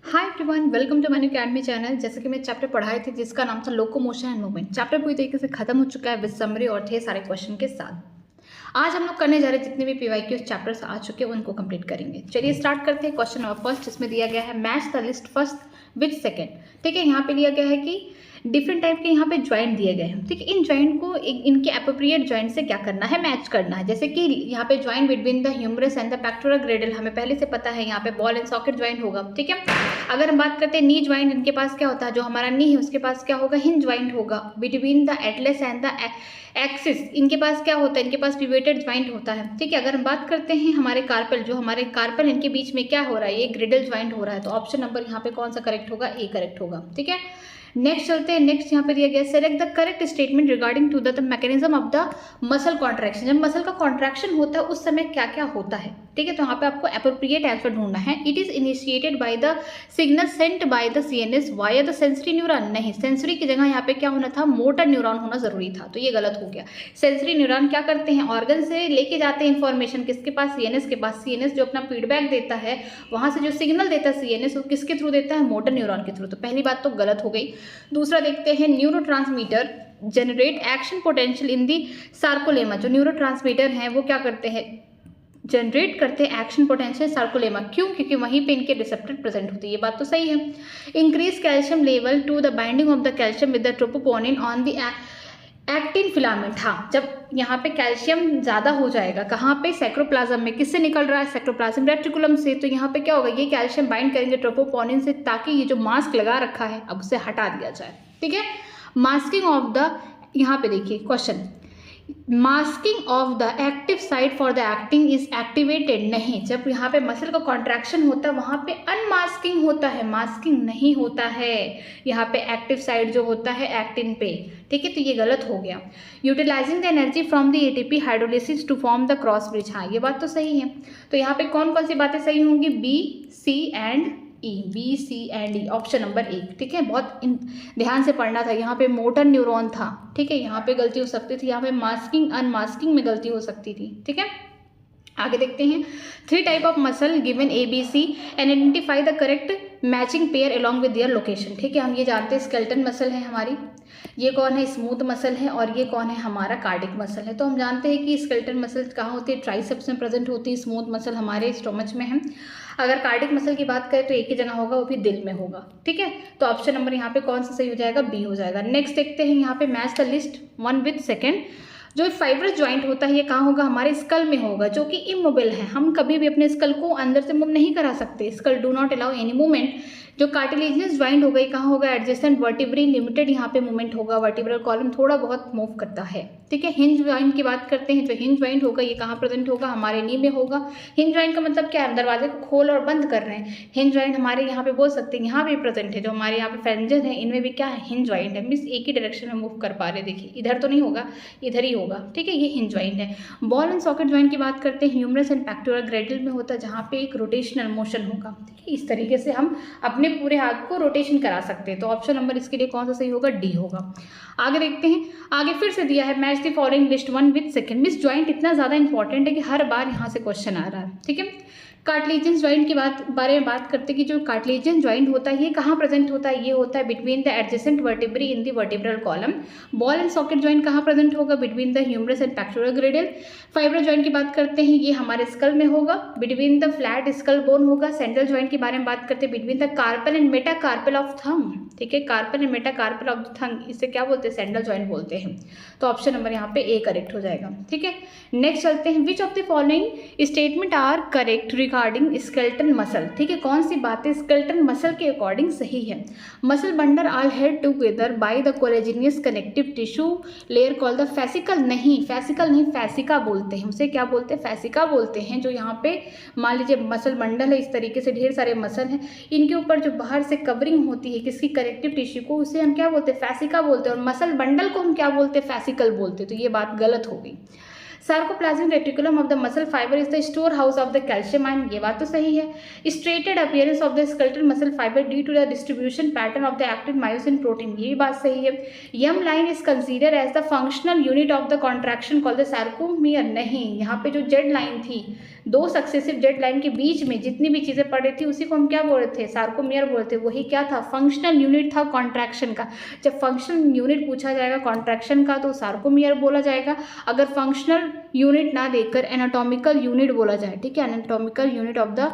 Hi everyone, welcome to मैन्यू academy channel. जैसे कि मैं चैप्टर पढ़ाई थी जिसका नाम था लोकोमोशन एंड मूवमेंट। चैप्टर पूरी तरीके से खत्म हो चुका है विद समरी और थे सारे क्वेश्चन के साथ। आज हम लोग करने जा रहे हैं जितने भी पीवाईक्यू चैप्टर्स आ चुके हैं उनको कंप्लीट करेंगे। चलिए स्टार्ट करते हैं। क्वेश्चन नंबर फर्स्ट जिसमें दिया गया है match the list first with second. ठीक है, यहाँ पे दिया गया है कि डिफरेंट टाइप के यहाँ पे ज्वाइंट दिए गए हैं। ठीक है, इन ज्वाइंट को इनके अप्रोप्रिएट ज्वाइंट से क्या करना है, मैच करना है। जैसे कि यहाँ पे joint between the humerus and the pectoral girdle हमें पहले से पता है, यहाँ पे बॉल एंड सॉकेट ज्वाइंट होगा। ठीक है, अगर हम बात करते हैं नी ज्वाइंट, इनके पास क्या होता है, जो हमारा नी है उसके पास क्या होगा, हिंज ज्वाइंट होगा। Between the atlas and the axis इनके पास क्या होता है, इनके पास पिवेटेड ज्वाइंट होता है। ठीक है, अगर हम बात करते हैं हमारे कार्पल, जो हमारे कार्पल इनके बीच में क्या हो रहा है, ये ग्रिडल ज्वाइंट हो रहा है। तो ऑप्शन नंबर यहाँ पे कौन सा करेक्ट होगा, ए करेक्ट होगा। ठीक है, नेक्स्ट चलते हैं। नेक्स्ट यहाँ पे दिया गया select the correct statement regarding to the mechanism of the muscle contraction. जब मसल का कॉन्ट्रैक्शन होता है उस समय क्या क्या होता है। ठीक है, तो यहाँ पे आपको एप्रोप्रिएट आंसर ढूंढना है। It is initiated by the signal sent by the CNS via the sensory neuron. नहीं, सेंसरी की जगह यहाँ पे क्या होना था, मोटर न्यूरॉन होना जरूरी था, तो ये गलत हो गया। सेंसरी न्यूरॉन क्या करते हैं, ऑर्गन से लेके जाते हैं इंफॉर्मेशन किसके पास, सीएनएस के पास। सीएनएस जो अपना फीडबैक देता है, वहां से जो सिग्नल देता है सीएनएस, वो किसके थ्रू देता है, मोटर न्यूरॉन के थ्रू। तो पहली बात तो गलत हो गई। दूसरा देखते हैं, neurotransmitter generate action potential in the sarcolemma. जो न्यूरोट्रांसमीटर हैं वो क्या करते हैं, जनरेट करते हैं एक्शन पोटेंशियल सार्कोलेमा। क्यों, क्योंकि वहीं पे इनके रिसेप्टर प्रेजेंट होते हैं। ये बात तो सही है। Increase calcium level to the binding of the calcium with the troponin on the actin filament. हाँ, जब यहाँ पे कैल्शियम ज़्यादा हो जाएगा, कहाँ पे, साइक्रोप्लाज्म में। किससे निकल रहा है, साइक्रोप्लाज्म रेटिकुलम से। तो यहाँ पे क्या होगा, ये कैल्शियम बाइंड करेंगे ट्रोपोपोनिन से, ताकि ये जो मास्क लगा रखा है अब उसे हटा दिया जाए। ठीक है, मास्किंग ऑफ द, यहाँ पे देखिए question, masking of the active site for the acting is activated. नहीं, जब यहाँ पे मसल का कॉन्ट्रैक्शन होता है वहाँ पे अनमास्किंग होता है, मास्किंग नहीं होता है यहाँ पे एक्टिव साइट जो होता है एक्टिन पे। ठीक है, तो ये गलत हो गया। Utilising the energy from the ATP hydrolysis to form the cross bridge. हाँ, ये बात तो सही है। तो यहाँ पे कौन कौन सी बातें सही होंगी, B C and E, B C and E, option number 1। ठीक है, बहुत ध्यान से पढ़ना था। यहाँ पे मोटर न्यूरॉन था। ठीक है, यहाँ पे गलती हो सकती थी, यहाँ पे मास्किंग अनमास्किंग में गलती हो सकती थी। ठीक है, आगे देखते हैं। 3 type of muscle given A B C and identify the correct matching pair along with their location. ठीक है, हम ये जानते हैं स्केलेटन मसल है हमारी, ये कौन है, स्मूथ मसल है, और ये कौन है, हमारा कार्डिक मसल है। तो हम जानते हैं कि स्केलेटन मसल कहाँ होती है, ट्राइसेप्स में प्रेजेंट होती है। स्मूथ मसल हमारे स्टोमच में है। अगर कार्डिक मसल की बात करें तो एक ही जगह होगा, वो भी दिल में होगा। ठीक है, तो ऑप्शन नंबर यहाँ पे कौन सा सही हो जाएगा, बी हो जाएगा। नेक्स्ट देखते हैं, यहाँ पे match the list 1 with second. जो फाइब्रस ज्वाइंट होता है ये कहाँ होगा, हमारे स्कल में होगा, जो कि इमोबाइल है। हम कभी भी अपने स्कल को अंदर से मूव नहीं करा सकते। Skull do not allow any movement. जो कार्टिलेजियस ज्वाइंट होगा ये कहाँ होगा, एडजेसेंट वर्टिब्री लिमिटेड यहाँ पे मूवमेंट होगा। वर्टिब्रल कॉलम थोड़ा बहुत मूव करता है। ठीक है, हिंज ज्वाइंट की बात करते हैं। जो हिंज ज्वाइंट होगा ये कहाँ प्रेजेंट होगा, हमारे नी में होगा। हिंज ज्वाइंट का मतलब क्या है, हम दरवाजे को खोल और बंद कर रहे हैं। हिंज ज्वाइंट हमारे यहाँ पे बोल सकते हैं, यहाँ पे प्रेजेंट है। जो हमारे यहाँ पे फेरेंजेस है इनमें भी क्या है, हिंज ज्वाइंट है। मीन्स एक ही डायरेक्शन में मूव कर पा रहे। देखिए इधर तो नहीं होगा, इधर ही होगा। ठीक है, ये हिंज ज्वाइंट है। बॉल एंड सॉकेट ज्वाइंट की बात करते हैं, ह्यूमरस एंड पेक्टोरल ग्रेडल में होता है, जहाँ पे एक रोटेशनल मोशन होगा। ठीक है, इस तरीके से हम अपने पूरे हाथ को रोटेशन करा सकते हैं। तो ऑप्शन नंबर इसके लिए कौन सा सही होगा, डी होगा। आगे देखते हैं। आगे फिर से दिया है match the following list 1 with second. Miss joint इतना ज़्यादा इंपॉर्टेंट है कि हर बार यहाँ से क्वेश्चन आ रहा है। ठीक है, कार्टिलेजियस ज्वाइंट की बारे में बात करते हैं कि जो कार्टिलेजियस ज्वाइंट होता है ये कहाँ प्रेजेंट होता है, ये होता है between the adjacent vertebrae in the vertebral column. Ball and socket joint कहाँ प्रेजेंट होगा, between the humerus and pectoral girdle. Fibrous joint की बात करते हैं, ये हमारे स्कल में होगा, between the flat skull bone होगा। सेंट्रल ज्वाइंट के बारे में बात करते हैं, between the carpal and metacarpal of thumb. ठीक है, carpal and metacarpal of the thumb, इसे क्या बोलते हैं, सेंट्रल ज्वाइंट बोलते हैं। तो ऑप्शन नंबर यहाँ पे ए करेक्ट हो जाएगा। ठीक है, नेक्स्ट चलते हैं। Which of the following statement are correct regarding skeleton muscle. ठीक है, कौन सी बातें स्केलेटन मसल के अकॉर्डिंग सही है। Muscle bundle are held together by the collagenous connective tissue layer called the fascicle. नहीं, फेसिकल नहीं, फेसिका बोलते हैं उसे। क्या बोलते हैं, फेसिका बोलते हैं। जो यहाँ पे मान लीजिए मसल बंडल है, इस तरीके से ढेर सारे मसल हैं, इनके ऊपर जो बाहर से कवरिंग होती है किसकी, कनेक्टिव टिश्यू को, उसे हम क्या बोलते हैं, फेसिका बोलते हैं। और मसल बंडल को हम क्या बोलते हैं, फेसिकल बोलते हैं। तो ये बात गलत हो गई। Sarcoplasmic reticulum of the muscle fibre is the store house of the calcium ion, ये बात तो सही है। Striated appearance of the skeletal muscle fibre due to the distribution pattern of the active myosin protein, ये बात सही है। M line is consider as the functional unit of the contraction called the sarcomere. नहीं, यहाँ पे जो Z line थी, दो सक्सेसिव जेट लाइन के बीच में जितनी भी चीज़ें पड़ रही थी उसी को हम क्या बोल रहे थे, सार्कोमियर बोलते थे। वही क्या था, फंक्शनल यूनिट था कॉन्ट्रैक्शन का। जब फंक्शनल यूनिट पूछा जाएगा कॉन्ट्रैक्शन का तो सार्कोमियर बोला जाएगा, अगर फंक्शनल यूनिट ना देकर एनाटॉमिकल यूनिट बोला जाए, ठीक है, एनाटॉमिकल यूनिट ऑफ द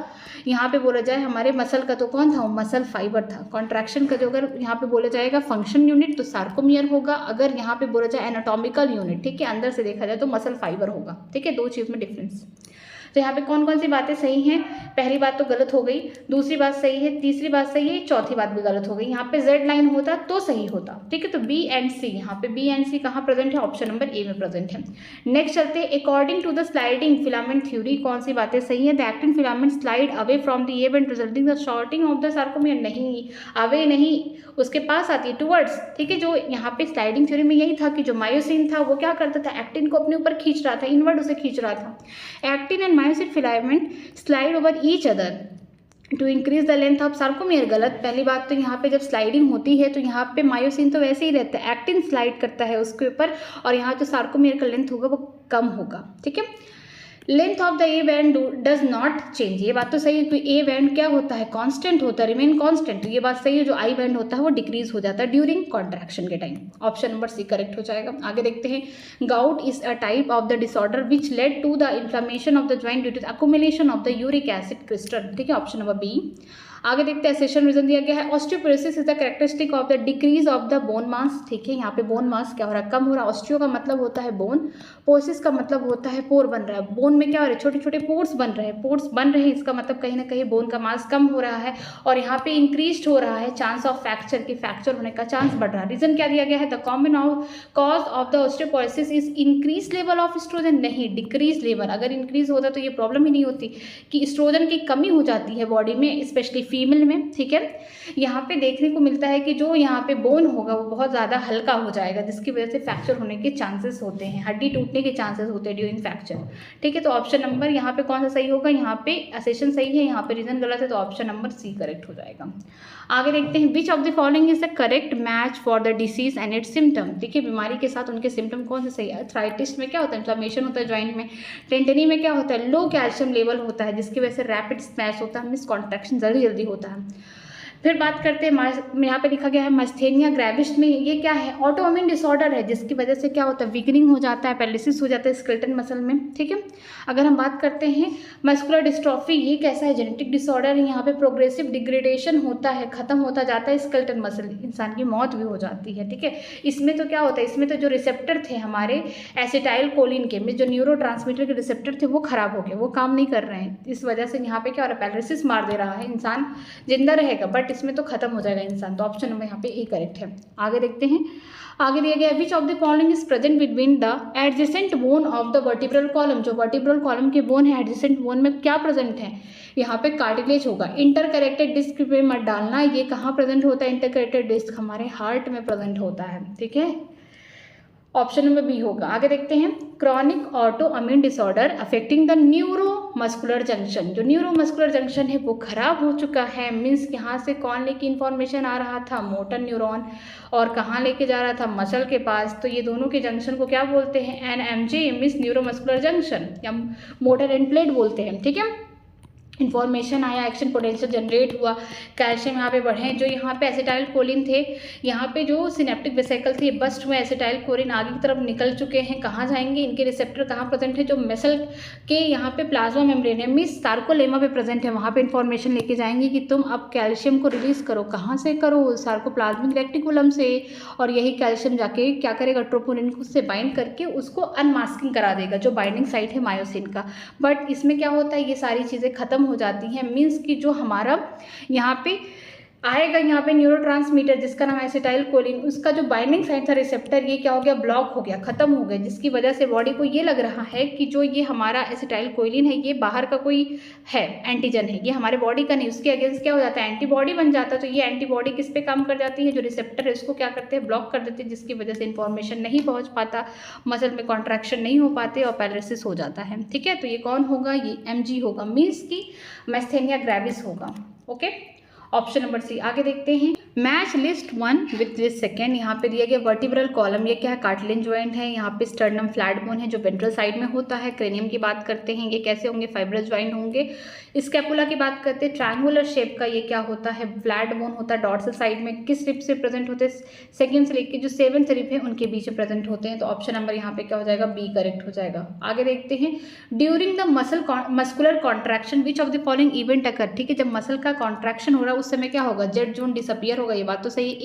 यहाँ पे बोला जाए हमारे मसल का, तो कौन था, मसल फाइबर था। कॉन्ट्रैक्शन का जो अगर यहाँ पे बोला जाएगा फंक्शन यूनिट तो सार्कोमियर होगा, अगर यहाँ पे बोला जाए एनाटॉमिकल यूनिट, ठीक है, अंदर से देखा जाए तो मसल फाइबर होगा। ठीक है, दो चीज़ में डिफरेंस। तो यहाँ पे कौन कौन सी बातें सही हैं, पहली बात तो गलत हो गई, दूसरी बात सही है, तीसरी बात सही है, चौथी बात भी गलत हो गई। यहाँ पे जेड लाइन होता तो सही होता। ठीक है, तो बी एंड सी, यहाँ पे बी एंड सी कहाँ प्रेजेंट है, ऑप्शन नंबर ए में प्रेजेंट है। नेक्स्ट चलते हैं, according to the sliding filament theory कौन सी बातें सही है, the actin filament slide away from the एब and resulting the shortening of the sarcomere, नहीं, अवे नहीं, उसके पास आती है टुवर्ड्स। ठीक है, जो यहाँ पे स्लाइडिंग थ्योरी में यही था कि जो मायोसिन था वो क्या करता था, एक्टिन को अपने ऊपर खींच रहा था, इनवर्ड उसे खींच रहा था। Actin and myosin filament slide over each other to increase the length of sarcomere, गलत। पहली बात तो यहाँ पे जब स्लाइडिंग होती है तो यहाँ पे मायोसिन तो वैसे ही रहता है, एक्टिन स्लाइड करता है उसके ऊपर, और यहाँ जो सार्कोमियर का लेंथ होगा वो कम होगा। ठीक है, length of the A band does not change, ये बात तो सही है कि ए बैंड क्या होता है, कांस्टेंट होता है, रिमेन कांस्टेंट, ये बात सही है। जो आई बैंड होता है वो डिक्रीज हो जाता है ड्यूरिंग कॉन्ट्रैक्शन के time, option number C correct हो जाएगा। आगे देखते हैं, gout is a type of the disorder which lead to the inflammation of the joint due to accumulation of the uric acid crystal. ठीक है, ऑप्शन नंबर बी। आगे देखते हैं, सेशन रीजन दिया गया है, osteoporosis is the characteristic of the decrease of the bone mass. ठीक है, यहाँ पे बोन मास क्या हो रहा है, कम हो रहा है। ऑस्टियो का मतलब होता है बोन, पोरोसिस का मतलब होता है पोर बन रहा है, बोन में क्या हो रहा है, छोटे छोटे पोर्स बन रहे हैं, पोर्स बन रहे हैं, इसका मतलब कहीं ना कहीं बोन का मास कम हो रहा है, और यहाँ पे इंक्रीज हो रहा है चांस ऑफ फ्रैक्चर की, फ्रैक्चर होने का चांस बढ़ रहा है। रीजन क्या दिया गया है, the common cause of the osteoporosis is increase level of oestrogen, नहीं, डिक्रीज लेवल। अगर इंक्रीज होता तो ये प्रॉब्लम ही नहीं होती कि एस्ट्रोजन की कमी हो जाती है बॉडी में, स्पेशली फीमेल में। ठीक है, यहाँ पे देखने को मिलता है कि जो यहाँ पे बोन होगा वो बहुत ज़्यादा हल्का हो जाएगा, जिसकी वजह से फ्रैक्चर होने के चांसेस होते हैं, हड्डी टूटने के चांसेस होते हैं ड्यूरिंग फ्रैक्चर। ठीक है, तो ऑप्शन नंबर यहाँ पे कौन सा सही होगा, यहाँ पे असेशन सही है, यहाँ पे रीजन गलत है, तो ऑप्शन नंबर सी करेक्ट हो जाएगा। आगे देखते हैं, which of the following is the correct match for the disease and it's symptom. देखिए, बीमारी के साथ उनके सिम्टम कौन से सही है। अर्थराइटिस में क्या होता है, इन्फ्लेमेशन होता है जॉइंट में। टेंटनी में क्या होता है, लो कैल्शियम लेवल होता है, जिसकी वजह से रैपिड स्मैश होता है, मिस कॉन्ट्रैक्शन जल्दी जल्दी होता है। फिर बात करते हैं, यहाँ पे लिखा गया है मास्थेनिया ग्रेविस में, ये क्या है, ऑटोइम्यून डिसऑर्डर है, जिसकी वजह से क्या होता है, वीकनिंग हो जाता है, पैरालिसिस हो जाता है स्केलेटन मसल में। ठीक है, अगर हम बात करते हैं मस्कुलर डिस्ट्रॉफी, ये कैसा है, जेनेटिक डिसऑर्डर है, यहाँ पे प्रोग्रेसिव डिग्रेडेशन होता है, खत्म होता जाता है स्केलेटन मसल, इंसान की मौत भी हो जाती है। ठीक है, इसमें तो क्या होता है, इसमें तो जो रिसेप्टर थे हमारे एसिटाइल कोलिन के में, जो न्यूरो ट्रांसमीटर के रिसेप्टर थे वो खराब हो गए, वो काम नहीं कर रहे हैं, इस वजह से यहाँ पे क्या हो रहा है, पैरालिसिस मार दे रहा है, इंसान जिंदा रहेगा बट इसमें तो खत्म हो जाएगा इंसान, तो ऑप्शन नंबर यहाँ पे ए करेक्ट है। आगे देखते हैं, आगे दिया गया विच of the following is present between the adjacent bone of the vertebral column, जो वर्टिब्रल कॉलम के बोन है एडजेसेंट बोन में क्या प्रेजेंट है, यहाँ पे कार्टिलेज होगा। इंटरकरेक्टेड डिस्क पे मत डालना, ये कहाँ प्रेजेंट होता है, इंटरकरेक्टेड डिस्क हमारे हार्ट में प्रेजेंट होता है। ठीक है, ऑप्शन नंबर बी होगा। आगे देखते हैं, chronic autoimmune disorder affecting the neuromuscular junction, जो न्यूरोमस्कुलर जंक्शन है वो खराब हो चुका है, मीन्स यहाँ से कौन लेके इन्फॉर्मेशन आ रहा था, मोटर न्यूरॉन, और कहाँ लेके जा रहा था, मसल के पास, तो ये दोनों के जंक्शन को क्या बोलते हैं, एनएमजे मीन्स न्यूरोमस्कुलर जंक्शन, या मोटर एंड प्लेट बोलते हैं। ठीक है, इन्फॉर्मेशन आया, एक्शन पोटेंशियल जनरेट हुआ, कैल्शियम यहाँ पे बढ़े, जो यहाँ पे एसिटाइल कोलिन थे, यहाँ पे जो सिनेप्टिक वेसिकल थे बस्ट हुए, एसिटाइल कोलिन आगे की तरफ निकल चुके हैं, कहाँ जाएंगे, इनके रिसेप्टर कहाँ प्रेजेंट है, जो मसल के यहाँ पे प्लाज्मा मेम्ब्रेन है, मीन्स सार्कोलेमा पे प्रेजेंट है, वहाँ पे इन्फॉर्मेशन लेके जाएंगे कि तुम अब कैल्शियम को रिलीज करो, कहाँ से करो, सार्कोप्लाज्मिक रेटिकुलम से, और यही कैल्शियम जाके क्या करेगा, ट्रोपोनिन को उससे बाइंड करके उसको अनमास्किंग करा देगा, जो बाइंडिंग साइट है मायोसिन का। बट इसमें क्या होता है, ये सारी चीज़ें खत्म हो जाती हैं, मीन्स कि जो हमारा यहाँ पे आएगा, यहाँ पे न्यूरोट्रांसमीटर जिसका नाम है एसिटाइल कोलिन, उसका जो बाइंडिंग साइट था रिसेप्टर, ये क्या हो गया, ब्लॉक हो गया, खत्म हो गया, जिसकी वजह से बॉडी को ये लग रहा है कि जो ये हमारा एसिटाइल कोलिन है ये बाहर का कोई है, एंटीजन है, ये हमारे बॉडी का नहीं, उसके अगेंस्ट क्या हो जाता है, एंटीबॉडी बन जाता है। तो ये एंटीबॉडी किस पे काम कर जाती है, जो रिसेप्टर है उसको क्या करते हैं, ब्लॉक कर देते हैं, जिसकी वजह से इन्फॉर्मेशन नहीं पहुँच पाता, मसल में कॉन्ट्रैक्शन नहीं हो पाते और पैरालिसिस हो जाता है। ठीक है, तो ये कौन होगा, ये MG होगा, मीन्स की मास्थेनिया ग्रेविस होगा। Okay, option number C. आगे देखते हैं, match list 1 with list second. यहाँ पे दिया गया वर्टिब्रल कॉलम, ये क्या है, कार्टिलेज जॉइंट है। यहाँ पे स्टर्नम फ्लैट बोन है जो वेंट्रल साइड में होता है। क्रेनियम की बात करते हैं, ये कैसे होंगे, फाइब्रस जॉइंट होंगे। स्कैपुला की बात करते हैं, ट्रायंगुलर शेप का, ये क्या होता है, फ्लैट बोन होता है डॉर्सल साइड में। किस रिप से प्रेजेंट होते हैं, सेकंड से लेकर जो 7th रिप है उनके बीच में प्रेजेंट होते हैं। तो ऑप्शन नंबर यहाँ पे क्या हो जाएगा, बी करेक्ट हो जाएगा। आगे देखते हैं, during the muscular contraction which of the following event occur. ठीक है, जब मसल का कॉन्ट्रैक्शन हो रहा है उस समय क्या होगा, जेड जोन डिसअपियर होगा, ये बात तो सही है।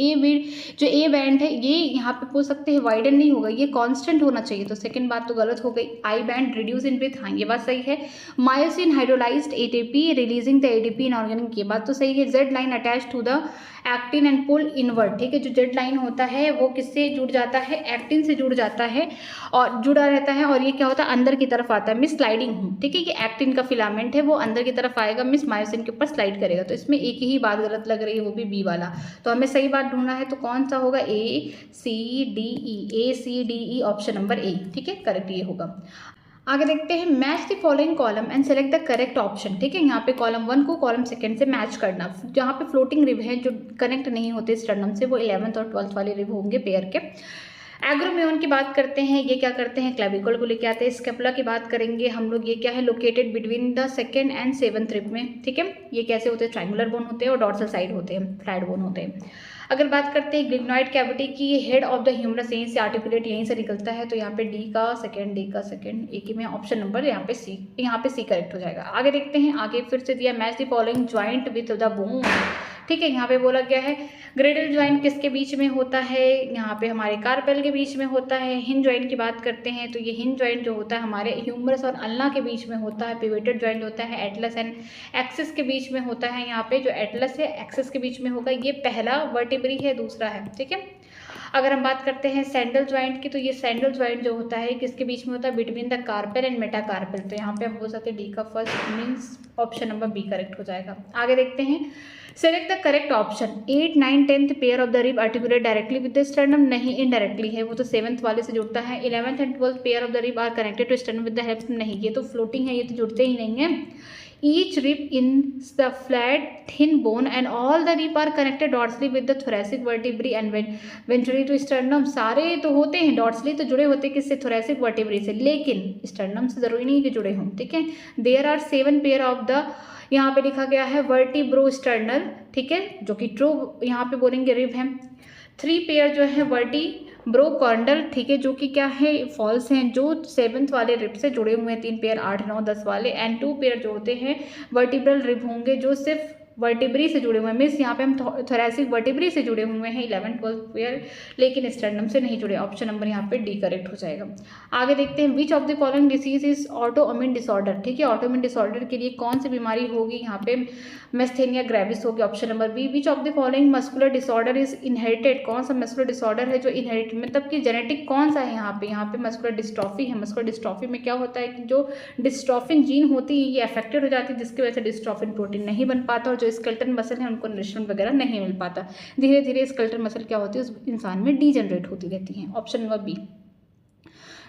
जो ए बैंड है ये यहाँ पे पूछ सकते हैं वाइडन नहीं होगा, ये कांस्टेंट होना चाहिए, तो सेकंड बात तो गलत हो गई। I band reduce in breadth, हाँ ये बात सही है। Myosin hydrolysed ATP releasing the ADP inorganic, ये बात तो सही है। Z line attach to the actin and pull inward. ठीक है, जो जेड लाइन होता है वो किससे जुड़ जाता है, एक्टिन से जुड़ जाता है और जुड़ा रहता है, और ये क्या होता है, अंदर की तरफ आता है। मिस स्लाइडिंग हूँ, ठीक है, ये एक्टिन का फिलामेंट है वो अंदर की तरफ आएगा, मिस मायोसिन के ऊपर स्लाइड करेगा। तो इसमें एक ही बात गलत लग रही है, वो भी बी वाला। तो हमें सही बात ढूंढना है, तो कौन सा होगा, A C D E, option number A, ठीक है, करेक्ट ये होगा। आगे देखते हैं, match the following column and select the correct option. ठीक है, यहाँ पे कॉलम 1 को कॉलम 2 से मैच करना। जहाँ पे फ्लोटिंग रिब है जो कनेक्ट नहीं होते स्टर्नम से, वो 11th और 12th वाले रिब होंगे पेयर के। एग्रोम्योन की बात करते हैं, ये क्या करते हैं, क्लेविकल को लेके आते हैं। स्केपुला की बात करेंगे हम लोग, ये क्या है, located between the 2nd and 7th rib में। ठीक है, ये कैसे होते हैं, ट्रायंगुलर बोन होते हैं और डॉर्सल साइड होते हैं, फ्लैट बोन होते हैं। अगर बात करते हैं ग्लिग्नॉइड कैविटी की, ये हेड ऑफ द ह्यूमरस यहीं से आर्टिकुलेट यहीं से निकलता है, तो यहाँ पे डी का सेकंड एक ही में, ऑप्शन नंबर यहाँ पे सी करेक्ट हो जाएगा। आगे देखते हैं, आगे फिर से दिया, match the following joint with the bone. ठीक है, यहाँ पे बोला गया है ग्रेडल ज्वाइंट किसके बीच में होता है, यहाँ पे हमारे कार्पेल के बीच में होता है। हिंज ज्वाइंट की बात करते हैं, तो ये हिंज ज्वाइंट जो होता है हमारे ह्यूमरस और अल्ना के बीच में होता है। पिवेटेड ज्वाइंट होता है एटलस एंड एक्सिस के बीच में होता है। यहाँ पे जो एटलस है एक्सिस के बीच में होगा, ये पहला वर्टिब्री है, दूसरा है। ठीक है, अगर हम बात करते हैं सैंडल ज्वाइंट की, तो ये सैंडल ज्वाइंट जो होता है किसके बीच में होता है, between the carpal and metacarpal. तो यहाँ पे हम बोल सकते हैं डी का first means option number B correct हो जाएगा। आगे देखते हैं, select the correct option. 8, 9, 10th pair of the rib articulate directly with the sternum, नहीं इनडायरेक्टली है, वो तो 7th वाले से जुड़ता है। 11th and 12th pair of the rib are connected to sternum with the help, नहीं ये तो फ्लोटिंग है, ये तो जुड़ते ही नहीं है। Each rib in the flat thin bone and all the rib are connected dorsally with the thoracic vertebrae and ventrally to sternum। सारे तो होते हैं डॉर्सली, तो जुड़े होते हैं किससे, thoracic vertebrae से, लेकिन स्टर्नम से जरूरी नहीं कि जुड़े हों। ठीक है, there are 7 pair of the, यहाँ पे लिखा गया है वर्टिब्रोस्टर्नल, ठीक है, जो कि ट्रू यहाँ पे बोलेंगे रिब है। 3 पेयर जो है वर्टिब्रोकॉन्डल, ठीक है, जो कि क्या है, फॉल्स हैं, जो 7th वाले रिब से जुड़े हुए हैं। 3 पेयर 8, 9, 10 वाले, एंड 2 पेयर जो होते हैं वर्टिब्रल रिब होंगे जो सिर्फ वर्टिब्री से जुड़े हुए हैं। मीन्स यहाँ पे हम थोरेसिक वर्टिब्री से जुड़े हुए हैं 11, 12 पेयर, लेकिन स्टर्नम से नहीं जुड़े। ऑप्शन नंबर यहाँ पे डी करेक्ट हो जाएगा। आगे देखते हैं, which of the following disease is autoimmune disorder. ठीक है, ऑटोइम्यून डिसऑर्डर के लिए कौन सी बीमारी होगी, यहाँ पे मेस्थेनिया ग्रेविस होगी, option number B. Which of the following muscular disorder is inherited, कौन सा मस्कुलर डिसऑर्डर है जो इनहेरिट, मतलब कि जेनेटिक कौन सा है, यहाँ पे मस्कुलर डिस्ट्रॉफी है। मस्कुलर डिस्ट्रॉफी में क्या होता है कि जो डिस्ट्रॉफिन जीन होती है ये अफेक्टेड हो जाती है, जिसकी वजह से डिस्ट्रॉफिन प्रोटीन नहीं बन पाता, और जो स्केलेटल मसल है उनको नरिशमेंट वगैरह नहीं मिल पाता। धीरे धीरे स्केलेटल मसल क्या होती है उस इंसान में डीजनरेट होती रहती है। Option number B.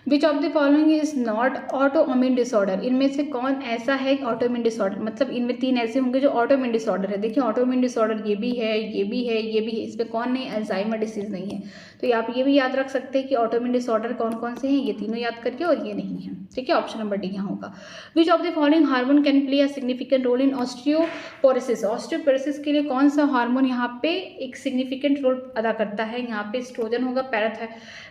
Which of the following is not autoimmune disorder, इनमें से कौन ऐसा है ऑटोइम्यून डिसऑर्डर, मतलब इनमें 3 ऐसे होंगे जो ऑटोइम्यून डिसऑर्डर है। देखिए ऑटोइम्यून डिसऑर्डर ये भी है, ये भी है, ये भी है, इसमें कौन नहीं, अल्जाइमर डिसीज नहीं है। तो आप ये भी याद रख सकते हैं कि ऑटोइम्यून डिसऑर्डर कौन कौन से हैं, ये तीनों याद करके, और ये नहीं है। ठीक है, ऑप्शन नंबर डी यहाँ होगा। Which of the following hormone can play a significant role in osteoporosis, osteoporosis के लिए कौन सा हार्मोन यहाँ पे एक सिग्निफिकेंट रोल अदा करता है, यहाँ पे एस्ट्रोजन होगा,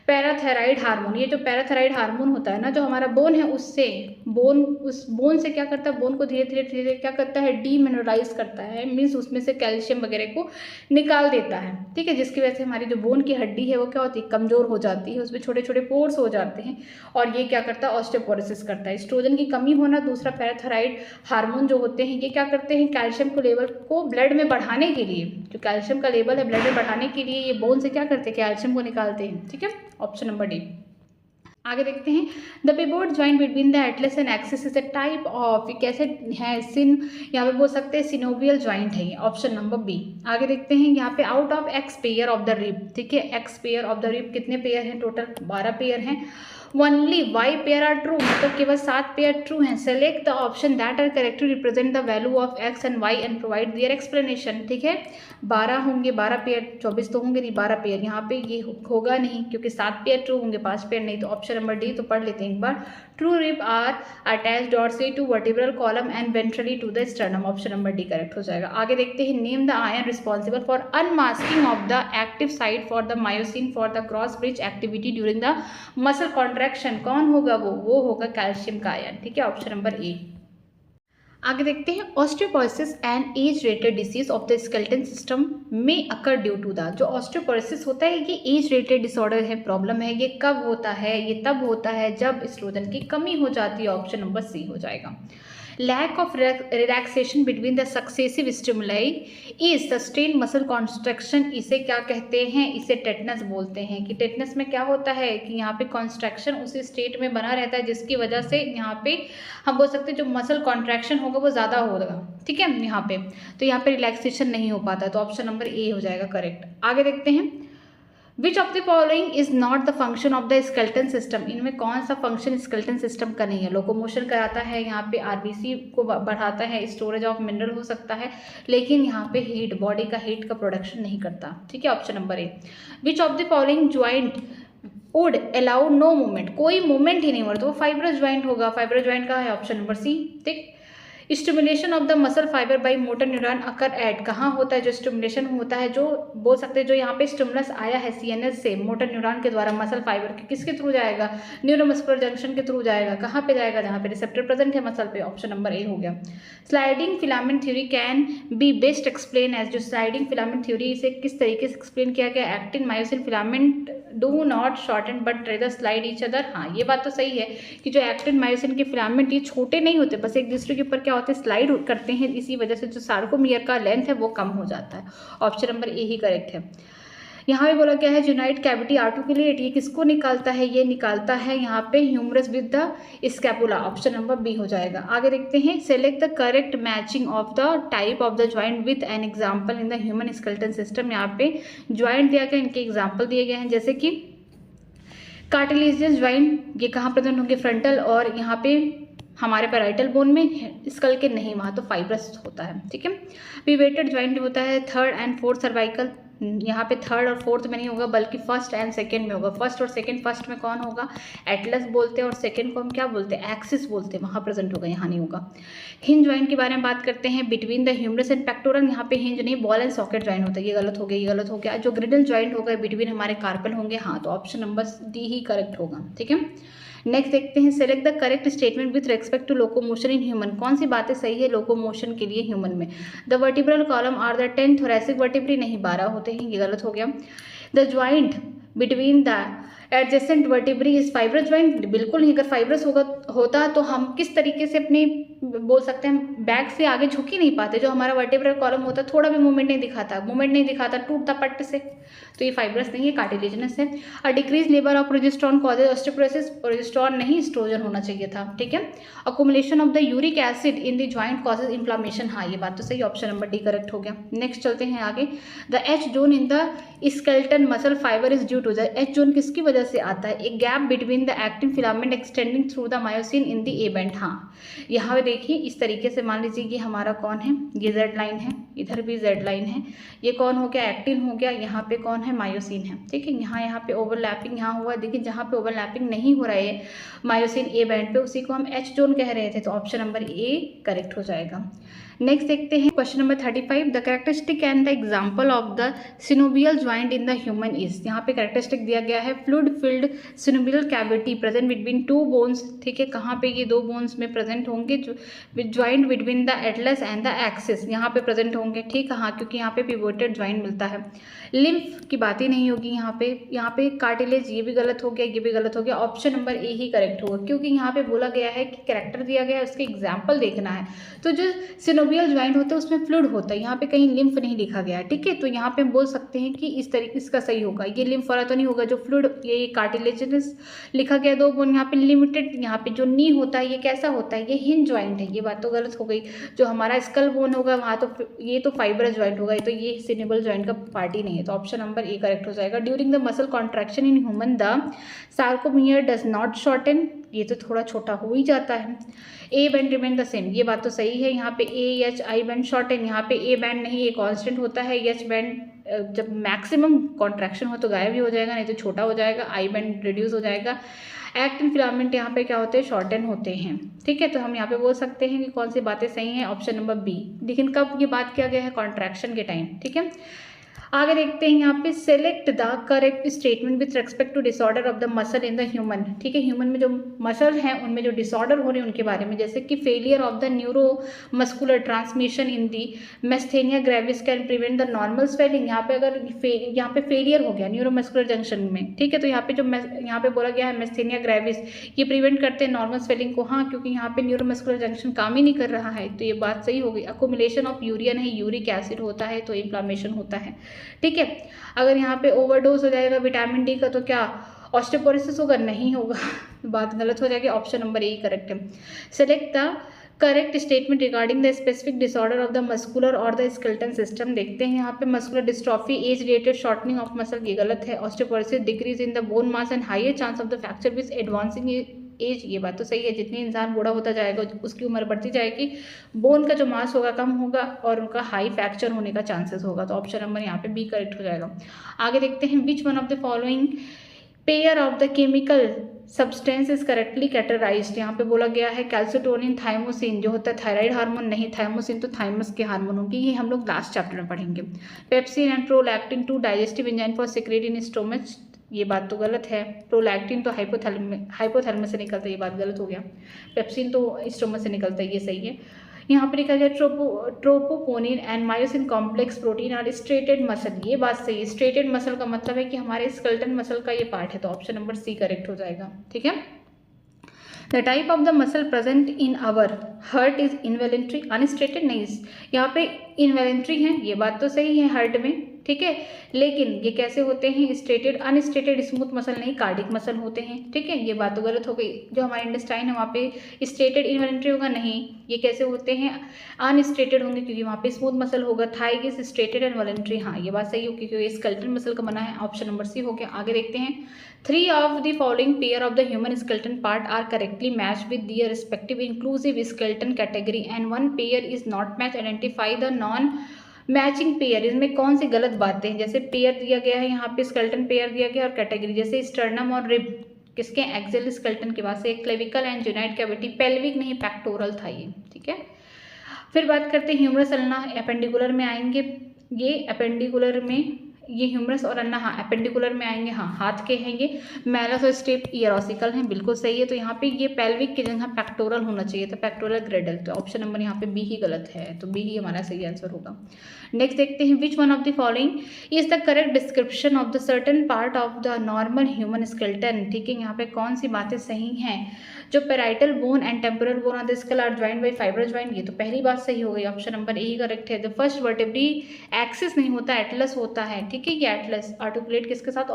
पैराथायराइड हार्मोन। ये जो पैराथायराइड हार्मोन होता है ना, जो हमारा बोन है उससे उस बोन से क्या करता है, बोन को धीरे धीरे क्या करता है, डीमिनरलाइज करता है, मीन्स उसमें से कैल्शियम वगैरह को निकाल देता है। ठीक है, जिसकी वजह से हमारी जो बोन की हड्डी है वो क्या होती है, कमजोर हो जाती है, उसमें छोटे छोटे पोर्स हो जाते हैं, और ये क्या करता है, ऑस्टियोपोरोसिस करता है। एस्ट्रोजन की कमी होना, दूसरा पैराथायराइड हार्मोन जो होते हैं ये क्या करते हैं, कैल्शियम को लेवल को ब्लड में बढ़ाने के लिए, जो कैल्शियम का लेवल है ब्लड में बढ़ाने के लिए ये बोन से क्या करते हैं, कैल्शियम को निकालते हैं। ठीक है, ऑप्शन नंबर डी। आगे देखते हैं, the pivot joint between the atlas and axis is a type of, कैसे है, सिन, यहाँ पे बोल सकते हैं सिनोवियल ज्वाइंट है ये, ऑप्शन नंबर बी। आगे देखते हैं, यहाँ पे out of X pair of the rib, ठीक है, X pair of the rib कितने पेयर हैं, टोटल 12 पेयर हैं। Only Y pair are true, मतलब केवल 7 पेयर ट्रू हैं। Select the option that are correct to represent the value of X and Y and provide their explanation. ठीक है, 12 होंगे, 12 pair, 24 तो होंगे नहीं, 12 पेयर। यहाँ पे ये होगा नहीं क्योंकि 7 पेयर ट्रू होंगे, 5 पेयर नहीं। तो ऑप्शन नंबर डी तो पढ़ लेते हैं एक बार। True rib are attach dorsally to vertebral column and ventrally to the sternum, option number D correct हो जाएगा। आगे देखते हैं, name the ion responsible for unmasking of the active site for the myosin for the cross bridge activity during the muscle contraction. कौन होगा वो होगा calcium का आयन। ठीक है, ऑप्शन नंबर ए। आगे देखते हैं, osteoporosis and age related disease of the skeleton system में अकर ड्यू टू द। जो ऑस्टियोपोरोसिस होता है ये एज रिलेटेड डिसऑर्डर है, प्रॉब्लम है। ये कब होता है? ये तब होता है जब एस्ट्रोजन की कमी हो जाती है, ऑप्शन नंबर सी हो जाएगा। Lack of relaxation between the successive stimuli is sustain muscle construction, इसे क्या कहते हैं? इसे टेटनस बोलते हैं। कि टेटनस में क्या होता है कि यहाँ पे कॉन्स्ट्रक्शन उसी स्टेट में बना रहता है जिसकी वजह से यहाँ पे हम बोल सकते हैं जो मसल कॉन्ट्रैक्शन होगा वो ज़्यादा होगा। ठीक है, यहाँ पे तो यहाँ पे रिलैक्सेशन नहीं हो पाता, तो ऑप्शन नंबर ए हो जाएगा करेक्ट। आगे देखते हैं, which of the following is not the function of the skeleton system. इनमें कौन सा फंक्शन स्केलेटन सिस्टम का नहीं है? लोकोमोशन कराता है, यहाँ पे आरबीसी को बढ़ाता है, स्टोरेज ऑफ मिनरल हो सकता है, लेकिन यहाँ पे हीट, बॉडी का हीट का प्रोडक्शन नहीं करता। ठीक है, option number A. Which of the following joint would allow no movement, कोई मूवमेंट ही नहीं हो तो वो फाइब्रस ज्वाइंट होगा। फाइब्रस ज्वाइंट का है ऑप्शन नंबर सी। ठीक, stimulation of the muscle fibre by motor neuron occur at, कहाँ होता है? जो स्टिमुलेशन होता है, जो बोल सकते हैं जो यहाँ पे स्टिमुलस आया है सीएनएस से मोटर न्यूरॉन के द्वारा मसल फाइबर के, किसके थ्रू जाएगा? न्यूरोमस्कुलर जंक्शन के थ्रू जाएगा। कहाँ पे जाएगा? जहाँ पे रिसेप्टर प्रेजेंट है मसल पे, ऑप्शन नंबर ए हो गया। Sliding filament theory can be best explain as, जो स्लाइडिंग फिलामेंट थ्योरी इसे किस तरीके से एक्सप्लेन किया गया? Actin myosin filament do not shorten but rather slide each other. हाँ, ये बात तो सही है कि जो एक्टिन मायोसिन के फिलामेंट ये छोटे नहीं होते, बस एक दूसरे के ऊपर क्या होते हैं? स्लाइड करते हैं, इसी वजह से जो सार्कोमियर का लेंथ है वो कम हो जाता है। ऑप्शन नंबर ए ही करेक्ट है। यहाँ पे बोला क्या है? यूनाइट कैविटी आर्टिकुलेट, ये किसको निकालता है? ये निकालता है यहाँ पे humerus with the scapula, option number B हो जाएगा। आगे देखते हैं, select the correct matching of the type of the joint with an example in the human skeleton system. यहाँ पे ज्वाइंट दिया गया, इनके एग्जाम्पल दिए गए हैं, जैसे कि कार्टिलेजियस ज्वाइंट, ये कहाँ प्रेजेंट होंगे? फ्रंटल, और यहाँ पे हमारे पैराइटल बोन में, स्कल के नहीं, वहाँ तो फाइब्रस होता है। ठीक है, पिवेटेड ज्वाइंट होता है थर्ड एंड फोर्थ सर्वाइकल, यहाँ पे थर्ड और फोर्थ में नहीं होगा बल्कि फर्स्ट एंड सेकंड में होगा। फर्स्ट और सेकंड, फर्स्ट में कौन होगा? एटलस बोलते हैं, और सेकंड को हम क्या बोलते हैं? एक्सिस बोलते हैं, वहाँ प्रेजेंट होगा, यहाँ नहीं होगा। हिंज ज्वाइंट के बारे में बात करते हैं, between the humerus and pectoral, यहाँ पे हिंज नहीं, बॉल एंड सॉकेट ज्वाइंट होता है, ये गलत हो गया, ये गलत हो गया। जो ग्रिडल ज्वाइंट होगा बिटवीन हमारे कार्पल होंगे, हाँ तो ऑप्शन नंबर डी ही करेक्ट होगा। ठीक है, नेक्स्ट देखते हैं, select the correct statement with respect to locomotion in human, कौन सी बातें सही है लोकोमोशन के लिए ह्यूमन में? The vertebral column are the 10 thoracic vertebrae, नहीं 12 होते हैं, ये गलत हो गया। The joint between the adjacent vertebrae is fibrous joint, बिल्कुल नहीं। अगर फाइब्रस होता तो हम किस तरीके से अपनी बोल सकते हैं बैक से आगे झुक ही नहीं पाते। जो हमारा वर्टिब्रल कॉलम होता है थोड़ा भी मूवमेंट नहीं दिखाता, टूटता पट्ट से, तो ये फाइब्रस नहीं है, कार्टिलेजिनस है। और decrease level of progesterone causes osteoporosis, progesterone नहीं एस्ट्रोजन होना चाहिए था। ठीक है, accumulation of the uric acid in the joint causes inflammation, हाँ ये बात तो सही, ऑप्शन नंबर डी करेक्ट हो गया। नेक्स्ट चलते हैं आगे, the H zone in the skeleton muscle fibre is due to the, H zone किसकी वजह से आता है? एक gap between the actin filament extending through the myosin in the A band. हाँ, यहाँ पे देखिए इस तरीके से मान लीजिए कि हमारा कौन है? ये जेड लाइन है, इधर भी जेड लाइन है, ये कौन हो गया? एक्टिन हो गया, यहाँ पे कौन है? मायोसिन है। ठीक है, यहाँ पे ओवरलैपिंग यहाँ हुआ, देखिए जहाँ पे ओवरलैपिंग नहीं हो रहा है मायोसिन ए बैंड पे, उसी को हम एच जोन कह रहे थे, तो ऑप्शन नंबर ए करेक्ट हो जाएगा। नेक्स्ट देखते हैं question number 35, the characteristic and the example of the synovial joint in the human is, यहाँ पे कैरेक्टरिस्टिक दिया गया है, fluid filled synovial cavity present between two bones. ठीक है, कहाँ पे? ये दो बोन्स में प्रेजेंट होंगे, joint between the atlas and the axis, यहाँ पे प्रेजेंट होंगे। ठीक है, हाँ क्योंकि यहाँ पे पिवोटेड ज्वाइंट मिलता है। लिम्फ की बात ही नहीं होगी यहाँ पे कार्टिलेज, ये भी गलत हो गया, ये भी गलत हो गया, ऑप्शन नंबर ए ही करेक्ट होगा, क्योंकि यहाँ पे बोला गया है कि कैरेक्टर दिया गया है, उसके एग्जाम्पल देखना है। तो जो सिनोवियल ज्वाइंट होता है उसमें फ्लूइड होता है, यहाँ पे कहीं लिम्फ नहीं लिखा गया है, ठीक है। तो यहाँ पे हम बोल सकते हैं कि इस तरीके इसका सही होगा, ये लिम्फ वाला तो नहीं होगा जो फ्लूइड, ये कार्टिलेजिनस लिखा गया 2 बोन, यहाँ पे लिमिटेड, यहाँ पे जो नी होता है ये कैसा होता है, ये हिंज ज्वाइंट है, ये बात तो गलत हो गई। जो हमारा स्कल बोन होगा वहाँ तो ये तो फाइब्रस ज्वाइंट होगा, तो ये सिनेबल ज्वाइंट का पार्ट ही नहीं है, तो ऑप्शन नंबर ए करेक्ट हो जाएगा। During the muscle contraction in human the sarcomere does not shorten, ये तो थोड़ा छोटा हो ही जाता है। A band remain the same, ये बात तो सही है। यहाँ पे A H I band shorten, यहाँ पे ए बैंड नहीं, ये कांस्टेंट होता है। एच बैंड जब मैक्सिमम कॉन्ट्रैक्शन हो तो गायब ही हो जाएगा, नहीं तो छोटा हो जाएगा। आई बैंड रिड्यूस हो जाएगा। एक्टिन फिलामेंट यहाँ पे क्या होते हैं, शॉर्टन होते हैं, ठीक है। तो हम यहाँ पे बोल सकते हैं कि कौन सी बातें सही हैं, ऑप्शन नंबर बी। लेकिन कब ये बात किया गया है, कॉन्ट्रैक्शन के टाइम, ठीक है। आगे देखते हैं यहाँ पे select the correct statement with respect to disorder of the muscle in the human, ठीक है। ह्यूमन में जो मसल हैं उनमें जो डिसऑर्डर हो रहे हैं उनके बारे में, जैसे कि failure of the neuro muscular transmission in the myasthenia gravis can prevent the normal swelling. यहाँ पे अगर यहाँ पे फेलियर हो गया न्यूरो मस्कुलर जंक्शन में, ठीक है, तो यहाँ पे जो यहाँ पे बोला गया है मैस्थेनिया ग्रेविस, ये प्रिवेंट करते हैं नॉर्मल स्वेलिंग को, हाँ, क्योंकि यहाँ पे न्यूरो मस्कुलर जंक्शन काम ही नहीं कर रहा है, तो ये बात सही हो गई। अकोमुलेशन ऑफ यूरिया नहीं, यूरिक एसिड होता है तो इन्फ्लामेशन होता है, ठीक है। अगर यहाँ पे ओवरडोज हो जाएगा विटामिन डी का तो क्या ऑस्टियोपोरोसिस होगा, नहीं होगा, बात गलत हो जाएगी। ऑप्शन नंबर ए करेक्ट है। Select the correct statement regarding the specific disorder of the muscular और द स्केलेटन सिस्टम। देखते हैं यहाँ पे muscular dystrophy, age related shortening of muscle, ये गलत है। Osteoporosis, decrease in the bone mass and higher chance of the fracture with advancing as, ये बात तो सही है। जितनी इंसान बूढ़ा होता जाएगा उसकी उम्र बढ़ती जाएगी, बोन का जो मास होगा कम होगा और उनका हाई फ्रैक्चर होने का चांसेस होगा, तो ऑप्शन नंबर यहाँ पे बी करेक्ट हो जाएगा। आगे देखते हैं विच one of the following pair of the chemical substance is correctly categorised. यहाँ पे बोला गया है कैल्सिटोनिन थाइमोसिन, जो होता है थायराइड हार्मोन, नहीं, थाइमोसिन तो थाइमस के हार्मोन होंगे, ये हम लोग लास्ट चैप्टर में पढ़ेंगे। Pepsin and prolactin two digestive enzyme for secrete in stomach, ये बात तो गलत है। प्रोलैक्टिन तो हाइपोथैलेमस से निकलता है, ये बात गलत हो गया। पेप्सिन तो स्टोमच से निकलता है, ये सही है। यहाँ पर लिखा गया troponin and myosin complex protein are striated muscle, ये बात सही है। स्ट्रेटेड मसल का मतलब है कि हमारे स्केलेटन मसल का ये पार्ट है, तो ऑप्शन नंबर सी करेक्ट हो जाएगा, ठीक है। The type of the muscle present in our heart is involuntary, unstriated नहीं, यहाँ पे इनवॉलेंट्री है, ये बात तो सही है हार्ट में, ठीक है। लेकिन ये कैसे होते हैं, स्ट्रेटेड, अनस्ट्रेटेड स्मूथ मसल नहीं, कार्डिक मसल होते हैं, ठीक है, ये बात तो गलत हो गई। जो हमारे इंटेस्टाइन है वहाँ पे स्ट्रेटेड इनवॉलेंट्री होगा, नहीं, ये कैसे होते हैं, अनस्ट्रेटेड होंगे क्योंकि वहाँ पे स्मूथ मसल होगा। Thigh is striated and voluntary, हाँ, ये बात सही होगी क्योंकि स्केलेटन मसल का बना है, ऑप्शन नंबर सी हो गया। आगे देखते हैं 3 of the following pair of the human skeleton part are correctly matched with their respective inclusive skeleton category and one pair is not matched. Identify the non matching pair, इसमें कौन सी गलत बातें हैं, जैसे पेयर दिया गया है यहाँ पे स्केलेटन पेयर दिया गया और कैटेगरी, जैसे स्टर्नम और रिब किसके, एक्सेल स्केलेटन के पास है, क्लेविकल एंड जुनाइड कैविटी, पेल्विक नहीं पेक्टोरल था ये, ठीक है। फिर बात करते हैं ह्यूमरस अल्ना, एपेंडिकुलर में आएंगे, ये एपेंडिकुलर में ये ह्यूमरस और अन्ना, हाँ, एपेंडिकुलर में आएंगे, हाँ, हाथ के हैं ये। मैलस और स्टेप ईयरोसिकल हैं, बिल्कुल सही है। तो यहाँ पे ये पेल्विक की जगह पेक्टोरल होना चाहिए था, पेक्टोरल ग्रेडल, तो ऑप्शन नंबर यहाँ पे बी ही गलत है, तो बी ही हमारा सही आंसर होगा। नेक्स्ट देखते हैं विच one of the following is the correct description of the certain part of the normal human skeleton, ठीक है। यहाँ पे कौन सी बातें सही हैं, जो parietal bone and temporal bone of the skull are joint by fibrous joint, ये तो पहली बात सही हो गई, ऑप्शन नंबर ए ही करेक्ट है। द फर्स्ट वर्टेब्री एक्सिस नहीं होता, एटलस होता है, ठीक है। ये एटलस आर्टिकुलेट किसके साथ,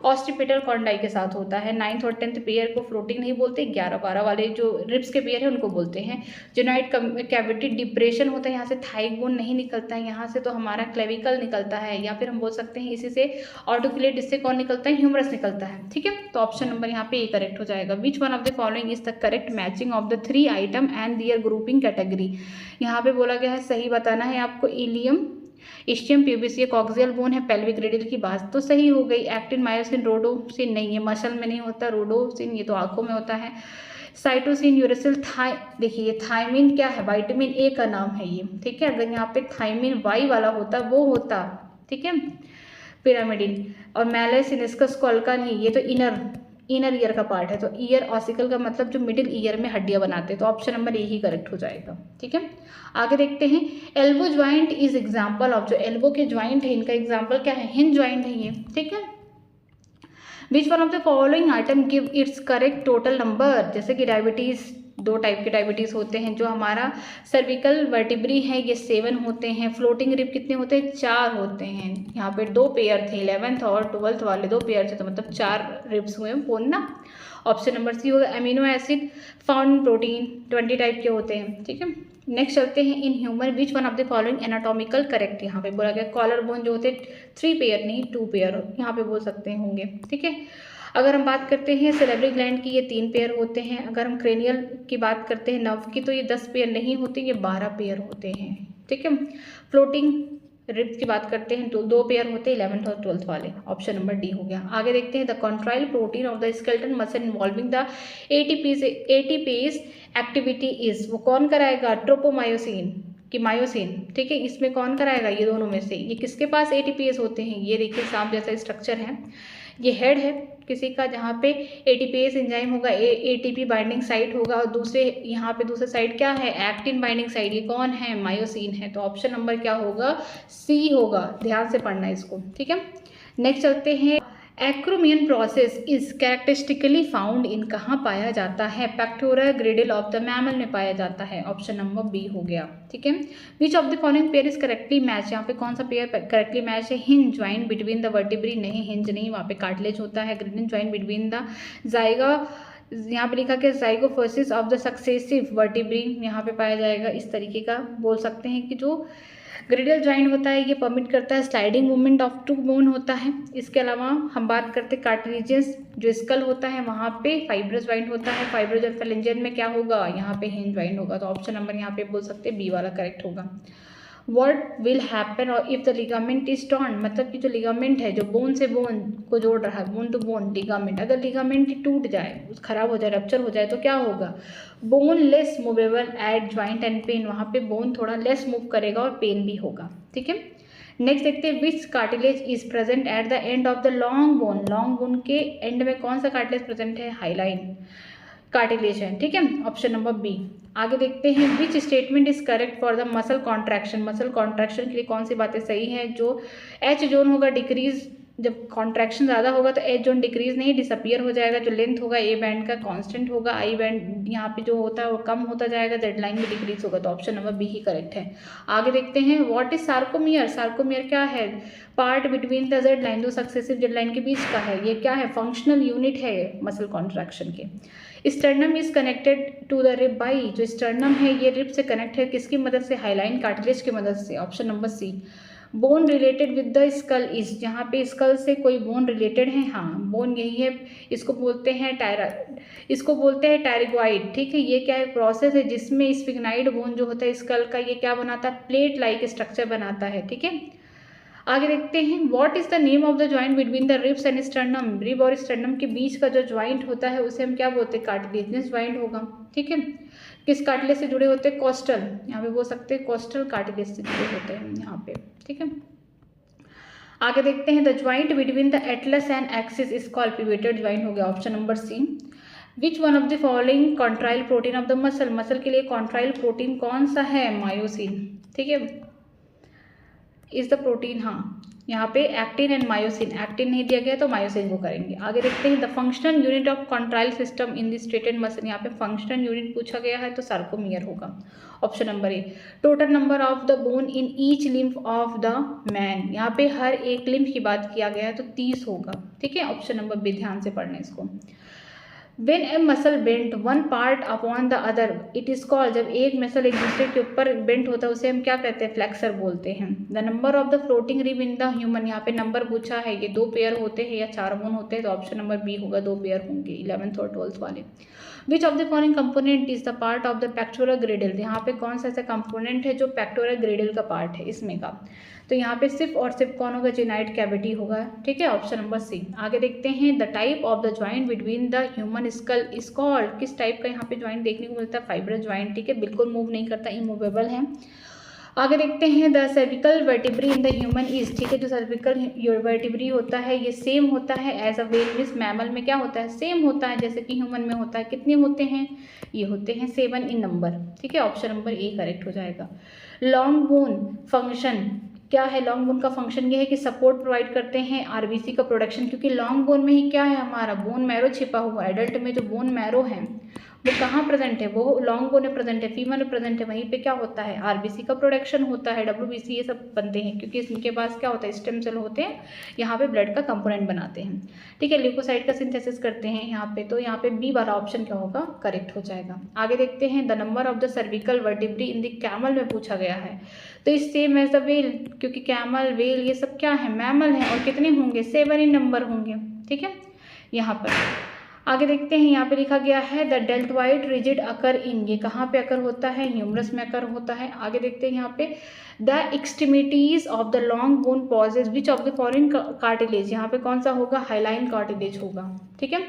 ऑस्टिपिटल कॉन्डाई के साथ होता है। 9th और 10th पेयर को फ्लोटिंग नहीं बोलते, 11-12 वाले जो रिब्स के पेयर है उनको बोलते हैं। जुनाइड कैविटी डिप्रेशन होता है, यहाँ से थाइक बोन नहीं निकलता है, यहाँ से तो हमारा क्लेविकल निकलता है, या फिर हम बोल सकते हैं इसी से आर्टिकुलेट, इससे कौन निकलता है, ह्यूमरस निकलता है, ठीक है। तो ऑप्शन नंबर यहाँ पे ए करेक्ट हो जाएगा। Which one of the following is the correct matching of the 3 item and their grouping category, यहाँ पे बोला गया है सही बताना है आपको। इलियम, इस्टियम प्यूबिस, ये कॉक्सियल बोन है, पेल्विक रेडियल की बात तो सही हो गई। एक्टिन, मायोसिन, रोडोसिन नहीं, ये मसल में नहीं होता, रोडोसिन ये तो आंखों में होता है। साइटोसिन, यूरेसिल, देखिए थायमिन क्या है, विटामिन ए का नाम है ये, ठीक है। अगर यहाँ पे थायमिन वाई वाला होता वो होता, ठीक है, पिरामिडिन। और मैलस इनिस्कस कोल्का नहीं, ये तो इनर ईयर का पार्ट है, तो ईयर ऑसिकल का मतलब जो मिडिल ईयर में हड्डियां बनाते हैं, तो ऑप्शन नंबर ए ही करेक्ट हो जाएगा, ठीक है। आगे देखते हैं elbow joint is example of, जो एल्बो के ज्वाइंट है इनका एग्जाम्पल क्या है, हिंज ज्वाइंट है ये, ठीक है। विच one of the following item give its correct total number, जैसे कि डायबिटीज 2 टाइप के डायबिटीज़ होते हैं। जो हमारा सर्विकल वर्टिब्री है ये 7 होते हैं। फ्लोटिंग रिब कितने होते हैं? 4 होते हैं। यहाँ पे 2 पेयर थे, 11th और 12th वाले 2 पेयर थे, तो मतलब 4 रिब्स हुए बोन ना। ऑप्शन नंबर सी होगा। Amino acid found in protein 20 type के होते हैं, ठीक है। नेक्स्ट चलते हैं, in human which one of the following anatomical correct. यहाँ पे बोला गया कॉलर बोन जो होते 3 पेयर नहीं 2 पेयर यहाँ पे बोल सकते होंगे, ठीक है। अगर हम बात करते हैं सेरेब्रल ग्लैंड की, ये 3 पेयर होते हैं। अगर हम क्रेनियल की बात करते हैं नर्व की, तो ये 10 पेयर नहीं होते, ये 12 पेयर होते हैं, ठीक है। फ्लोटिंग रिब्स की बात करते हैं तो 2 पेयर होते हैं, 11th और 12th वाले। ऑप्शन नंबर डी हो गया। आगे देखते हैं, the contractile protein of the skeleton muscle involving the ATPase activity is, वो कौन कराएगा? ट्रोपोमायोसिन कि मायोसिन, ठीक है। इसमें कौन कराएगा? ये दोनों में से। ये किसके पास एटीपीएस होते हैं? ये देखिए सांप जैसा स्ट्रक्चर है, ये हेड है किसी का, जहाँ पे एटीपीएस एंजाइम होगा, एटीपी बाइंडिंग साइट होगा, और दूसरे यहाँ पे दूसरे साइड क्या है? Actin binding site. ये कौन है? मायोसिन है। तो ऑप्शन नंबर क्या होगा? सी होगा। ध्यान से पढ़ना है इसको, ठीक है। नेक्स्ट चलते हैं, acromion process is characteristically found in, कहाँ पाया जाता है? पेक्टोरल ग्रिडल ऑफ द मैमल में पाया जाता है। ऑप्शन नंबर बी हो गया, ठीक है। विच of the following pair is correctly match, यहाँ पे कौन सा पेयर करेक्टली मैच है? Hinge joint between the vertebrae, नहीं हिंज नहीं, वहाँ पे कार्टिलेज होता है। ग्रिडल ज्वाइंट बिटवीन द जाइगा, यहाँ पे लिखा क्या? जाइगोफोसिस ऑफ द सक्सेसिव वर्टिब्री, यहाँ पे पाया जाएगा। इस तरीके का बोल सकते हैं कि जो ग्रिडल ज्वाइंट होता है ये परमिट करता है sliding movement of two bone होता है। इसके अलावा हम बात करते हैं कार्टिलेजेस, जो स्कल होता है वहाँ पे फाइब्रस ज्वाइंट होता है। फाइब्रस और फेलेंजियन में क्या होगा? यहाँ पे हिंज ज्वाइंट होगा। तो ऑप्शन नंबर यहाँ पे बोल सकते हैं बी वाला करेक्ट होगा। व्हाट विल हैपन और if the ligament is torn, मतलब कि जो लिगामेंट है जो बोन से बोन को जोड़ रहा है, बोन टू बोन लिगामेंट, अगर लिगामेंट टूट जाए, खराब हो जाए, रप्चर हो जाए, तो क्या होगा? Bone less movable at joint and pain, वहाँ पे बोन थोड़ा लेस मूव करेगा और पेन भी होगा, ठीक है। नेक्स्ट देखते हैं, which cartilage is present at the end of the long bone, long bone के एंड में कौन सा कार्टिलेज प्रेजेंट है? हाईलाइन कार्टिलेज है, ठीक है। Option number B. आगे देखते हैं, which statement is correct for the muscle contraction, muscle contraction के लिए कौन सी बातें सही हैं? जो एच जोन होगा डिक्रीज, जब कॉन्ट्रैक्शन ज़्यादा होगा तो एच जोन डिक्रीज नहीं डिसअपियर हो जाएगा। जो लेंथ होगा ए बैंड का कांस्टेंट होगा, आई बैंड यहाँ पे जो होता है वो कम होता जाएगा, जेड लाइन में डिक्रीज होगा। तो ऑप्शन नंबर बी ही करेक्ट है। आगे देखते हैं, व्हाट इज सार्कोमियर, सार्कोमियर क्या है? Part between the Z line, दो सक्सेसिव जेड लाइन के बीच का है। ये क्या है? फंक्शनल यूनिट है मसल कॉन्ट्रैक्शन के। Sternum is connected to the rib by, जो स्टर्नम है ये रिब से कनेक्ट है किसकी मदद से? हाईलाइन कार्टिलेज की मदद से। Option number C. Bone related with the skull is, यहाँ पे स्कल से कोई बोन रिलेटेड है? हाँ, बोन यही है, इसको बोलते हैं टायरिगॉइड, ठीक है। ये क्या है? प्रोसेस है जिसमें स्फिग्नाइड बोन जो होता है स्कल का, ये क्या बनाता है? प्लेट लाइक स्ट्रक्चर बनाता है, ठीक है। आगे देखते हैं, what is the name of the joint between the ribs and sternum, rib और स्टर्नम के बीच का जो ज्वाइंट होता है उसे हम क्या बोलते हैं? कार्टिलेजिनस ज्वाइंट होगा, ठीक है। किस कार्टिलेज से जुड़े होते हैं? कोस्टल, यहाँ पे बोल सकते हैं कोस्टल कार्टिलेज से जुड़े होते हैं यहाँ पे, ठीक है। आगे देखते हैं, the joint between the atlas and axis is called pivoted joint हो गया। Option number C. Which one of the following contractile protein of the muscle, muscle के लिए कॉन्ट्राइल प्रोटीन कौन सा है? मायोसिन, ठीक है, इज द प्रोटीन। हाँ, यहाँ पे एक्टिन एंड मायोसिन, एक्टिन नहीं दिया गया तो मायोसिन को करेंगे। आगे देखते हैं, the functional unit of contractile system in the striated muscle, यहाँ पे फंक्शनल यूनिट पूछा गया है तो सार्कोमियर होगा। Option number A. Total number of the bone in each lymph of the man, यहाँ पे हर एक लिम्फ की बात किया गया है तो 30 होगा, ठीक है। ऑप्शन नंबर बी, ध्यान से पढ़ना इसको। When a muscle bent one part upon the other, it is called, जब एक मसल एक दूसरे के ऊपर बेंट होता है उसे हम क्या कहते हैं? फ्लेक्सर बोलते हैं। The number of the floating rib in the human, यहाँ पे नंबर पूछा है, ये 2 पेयर होते हैं या 4 बोन होते हैं? तो ऑप्शन नंबर बी होगा, 2 पेयर होंगे, 11th और 12th वाले। विच of the following component is the part of the pectoral Gradle, यहाँ पे कौन सा ऐसा कंपोनेंट है जो पेक्टोरल ग्रेडल का पार्ट है इसमें का? तो यहाँ पे सिर्फ और सिर्फ कौन होगा? जेनाइट कैविटी होगा, ठीक है। Option number C. आगे देखते हैं, the type of the joint between the human skull is called, किस टाइप का यहाँ पे ज्वाइंट देखने को मिलता है? फाइब्रस ज्वाइंट, ठीक है, बिल्कुल मूव नहीं करता, इमूवेबल है। आगे देखते हैं, the cervical vertebrae in the human is, ठीक है, जो सर्विकल वर्टिब्री होता है ये सेम होता है एज अ वेरियस मैमल में, क्या होता है? सेम होता है जैसे कि ह्यूमन में होता है। कितने होते हैं? ये होते हैं 7 इन नंबर, ठीक है। ऑप्शन नंबर ए करेक्ट हो जाएगा। लॉन्ग बोन फंक्शन क्या है? लॉन्ग बोन का फंक्शन ये है कि सपोर्ट प्रोवाइड करते हैं आरबीसी का प्रोडक्शन, क्योंकि लॉन्ग बोन में ही क्या है? हमारा बोन मैरो छिपा हुआ है। एडल्ट में जो बोन मैरो है वो कहाँ प्रेजेंट है, वो लॉन्ग बोन में प्रेजेंट है, फीमर में प्रेजेंट है, वहीं पे क्या होता है, आरबीसी का प्रोडक्शन होता है, डब्ल्यूबीसी ये सब बनते हैं, क्योंकि इनके पास क्या होता है, स्टेम सेल होते हैं, यहाँ पे ब्लड का कंपोनेंट बनाते हैं। ठीक है, ल्यूकोसाइड का सिंथेसिस करते हैं यहाँ पे, तो यहाँ पे बी वाला ऑप्शन क्या होगा, करेक्ट हो जाएगा। आगे देखते हैं, the number of the cervical vertebrae in the camel में पूछा गया है, तो इस सेम एज द वेल, क्योंकि कैमल वेल ये सब क्या है, मैमल है, और कितने होंगे, 7 ही नंबर होंगे। ठीक है, यहाँ पर आगे देखते हैं, यहाँ पे लिखा गया है द डेल्टोइड रिजिड अकर इन, ये कहाँ पे अकर होता है, ह्यूमरस में अकर होता है। आगे देखते हैं यहाँ पे the extremities of the long bone possess which of the following cartilage, यहाँ पे कौन सा होगा, हाइलाइन कार्टिलेज होगा। ठीक है,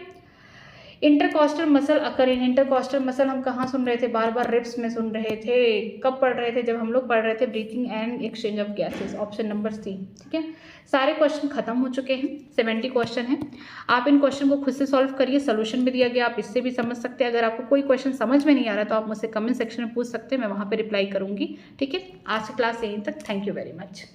इंटरकॉस्टल मसल अकर इन, इंटरकॉस्टल मसल हम कहाँ सुन रहे थे, बार बार रिब्स में सुन रहे थे, कब पढ़ रहे थे, जब हम लोग पढ़ रहे थे breathing and exchange of gases, option number C. ठीक है, सारे क्वेश्चन खत्म हो चुके हैं, 70 क्वेश्चन हैं। आप इन क्वेश्चन को खुद से सॉल्व करिए, सोल्यूशन भी दिया गया, आप इससे भी समझ सकते हैं। अगर आपको कोई क्वेश्चन समझ में नहीं आ रहा तो आप मुझसे कमेंट सेक्शन में पूछ सकते हैं, मैं वहाँ पर रिप्लाई करूँगी। ठीक है, आज की क्लास यहीं तक, थैंक यू वेरी मच।